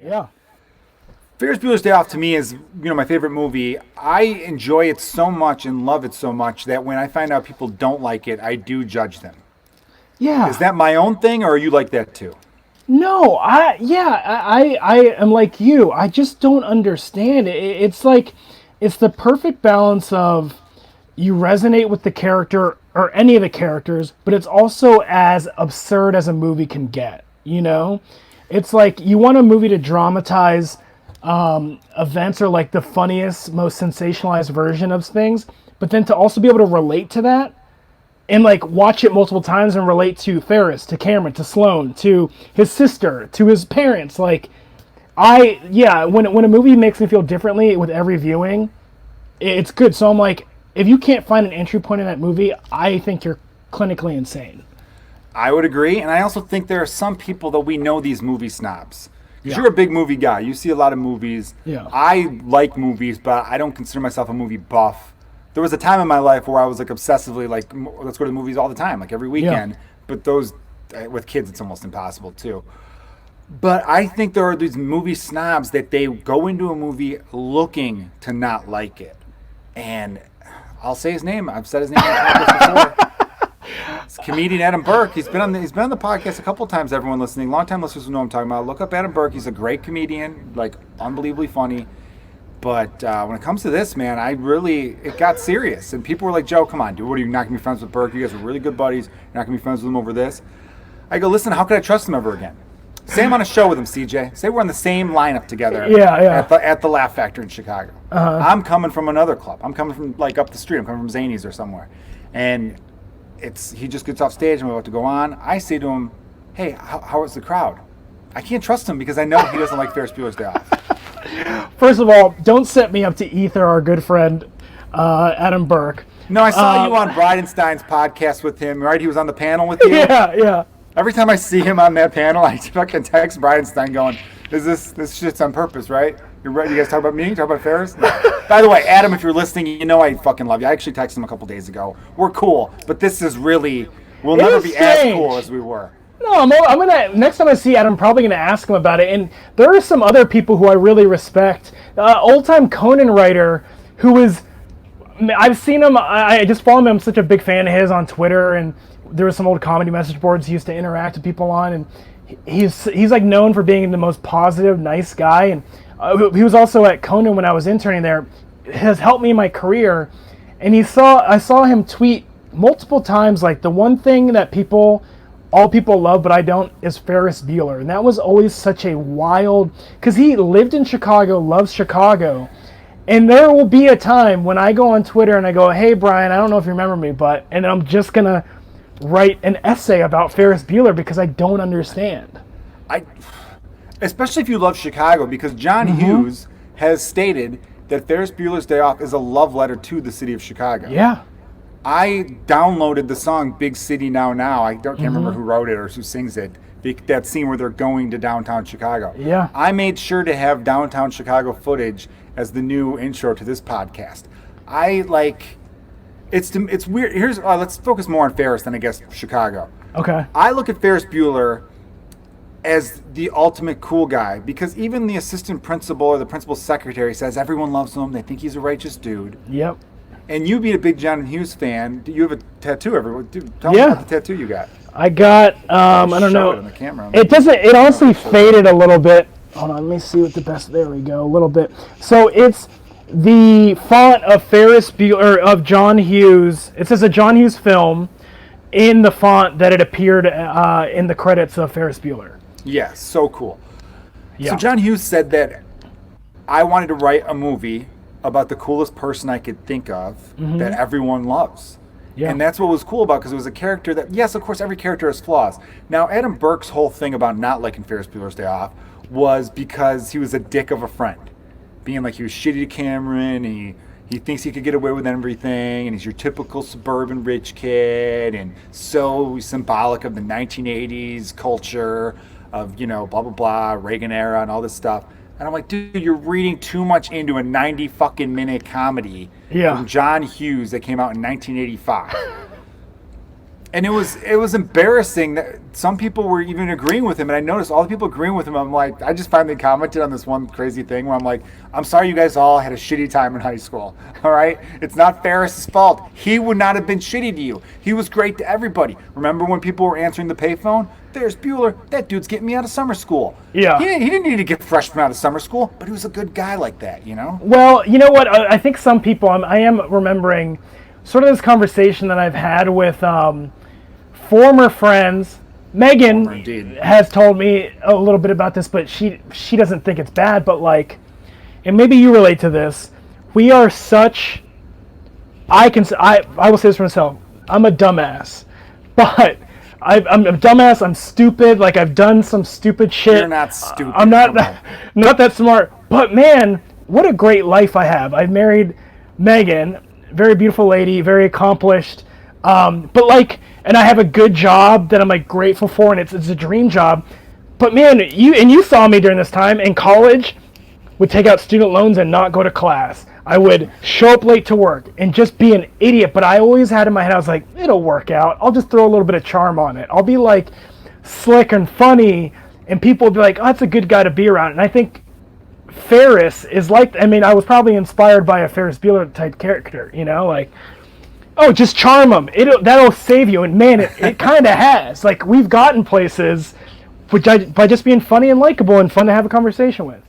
Yeah. Ferris Bueller's Day Off to me is, my favorite movie. I enjoy it so much and love it so much that when I find out people don't like it, I do judge them. Is Yeah. that my own thing, or are you like that too? No, I am like you. I just don't understand it. It's like it's the perfect balance of you resonate with the character or any of the characters, but it's also as absurd as a movie can get. It's like you want a movie to dramatize events or like the funniest, most sensationalized version of things, but then to also be able to relate to that and like watch it multiple times and relate to Ferris, to Cameron, to Sloane, to his sister, to his parents. Like when a movie makes me feel differently with every viewing, it's good. So I'm like, if you can't find an entry point in that movie, I think you're clinically insane. I would agree, and I also think there are some people that we know these movie snobs. Because Yeah. you're a big movie guy. You see a lot of movies. Yeah. I like movies, but I don't consider myself a movie buff. There was a time in my life where I was like obsessively like, let's go to the movies all the time, like every weekend. But those, with kids, it's almost impossible too. But I think there are these movie snobs that they go into a movie looking to not like it. And I'll say his name. I've said his name on the podcast before. It's comedian Adam Burke. He's been on the podcast a couple times. Everyone listening, longtime listeners will know what I'm talking about. Look up Adam Burke. He's a great comedian, like unbelievably funny. But when it comes to this, man, it got serious. And people were like, Joe, come on, dude. What are you not going to be friends with Burke? You guys are really good buddies. You're not going to be friends with him over this. I go, listen, how could I trust him ever again? Say I'm on a show with him, CJ. Say we're on the same lineup together at the Laugh Factory in Chicago. I'm coming from another club. I'm coming from like up the street. I'm coming from Zany's or somewhere. And he just gets off stage and we're about to go on. I say to him, hey, how is the crowd? I can't trust him because I know he doesn't like Ferris Bueller's Day Off. First of all, don't set me up to ether our good friend Adam Burke. No, I saw you on Bridenstine's podcast with him, right? He was on the panel with you. Yeah. Every time I see him on that panel, I fucking text Bridenstine going, this shit's on purpose, right? You're right. You guys talk about me? Talk about Ferris? No. By the way, Adam, if you're listening, you know I fucking love you. I actually texted him a couple days ago. We're cool, but this is really, we'll never be as cool as we were. No, I'm gonna next time I see Adam, I'm probably gonna ask him about it. And there are some other people who I really respect. Old time Conan writer who is, I've seen him. I just follow him. I'm such a big fan of his on Twitter, and there were some old comedy message boards he used to interact with people on, and he's like known for being the most positive, nice guy. And he was also at Conan when I was interning there. Has helped me in my career, and I saw him tweet multiple times like the one thing that all people love, but I don't, is Ferris Bueller. And that was always such a wild, because he lived in Chicago, loves Chicago. And there will be a time when I go on Twitter and I go, hey, Brian, I don't know if you remember me, and I'm just going to write an essay about Ferris Bueller because I don't understand. Especially if you love Chicago, because John Hughes has stated that Ferris Bueller's Day Off is a love letter to the city of Chicago. Yeah. I downloaded the song Big City Now Now. I can't remember who wrote it or who sings it. That scene where they're going to downtown Chicago. Yeah. I made sure to have downtown Chicago footage as the new intro to this podcast. It's weird. Let's focus more on Ferris than I guess Chicago. Okay. I look at Ferris Bueller as the ultimate cool guy because even the assistant principal or the principal's secretary says everyone loves him. They think he's a righteous dude. Yep. And you being a big John Hughes fan, you have a tattoo everywhere. Dude, tell me about the tattoo you got. I got, I don't know. It on the camera. It honestly faded a little bit. Hold on, let me see what there we go, a little bit. So it's the font of Ferris Bueller, of John Hughes. It says a John Hughes film in the font that it appeared in the credits of Ferris Bueller. Yes, so cool. Yeah. So John Hughes said that I wanted to write a movie about the coolest person I could think of that everyone loves. Yeah. And that's what was cool about, because it was a character that, yes, of course, every character has flaws. Now, Adam Burke's whole thing about not liking Ferris Bueller's Day Off was because he was a dick of a friend. Being like he was shitty to Cameron, and he thinks he could get away with everything, and he's your typical suburban rich kid, and so symbolic of the 1980s culture of, blah, blah, blah, Reagan era and all this stuff. And I'm like, dude, you're reading too much into a 90-fucking-minute comedy from John Hughes that came out in 1985. And it was embarrassing that some people were even agreeing with him, and I noticed all the people agreeing with him. I'm like, I just finally commented on this one crazy thing where I'm like, I'm sorry you guys all had a shitty time in high school. All right, it's not Ferris's fault. He would not have been shitty to you. He was great to everybody. Remember when people were answering the payphone? There's Bueller. That dude's getting me out of summer school. Yeah, he didn't need to get freshmen out of summer school, but he was a good guy like that, you know. Well, you know what? I think some people. I am remembering sort of this conversation that I've had with. Former friends. Megan has told me a little bit about this, but she doesn't think it's bad. But like, and maybe you relate to this. We are such. I will say this for myself. I'm a dumbass, but I'm a dumbass. I'm stupid. Like I've done some stupid shit. You're not stupid. I'm not that smart. But man, what a great life I have. I've married Megan, very beautiful lady, very accomplished. But like. And I have a good job that I'm like grateful for, and it's a dream job. But man, you saw me during this time in college, would take out student loans and not go to class. I would show up late to work and just be an idiot. But I always had in my head, I was like, it'll work out. I'll just throw a little bit of charm on it. I'll be like slick and funny, and people will be like, oh, that's a good guy to be around. And I think Ferris is like, I mean, I was probably inspired by a Ferris Bueller type character, you know, like. Oh, just charm them. That'll save you. And man, it kind of has. Like, we've gotten places by just being funny and likable and fun to have a conversation with.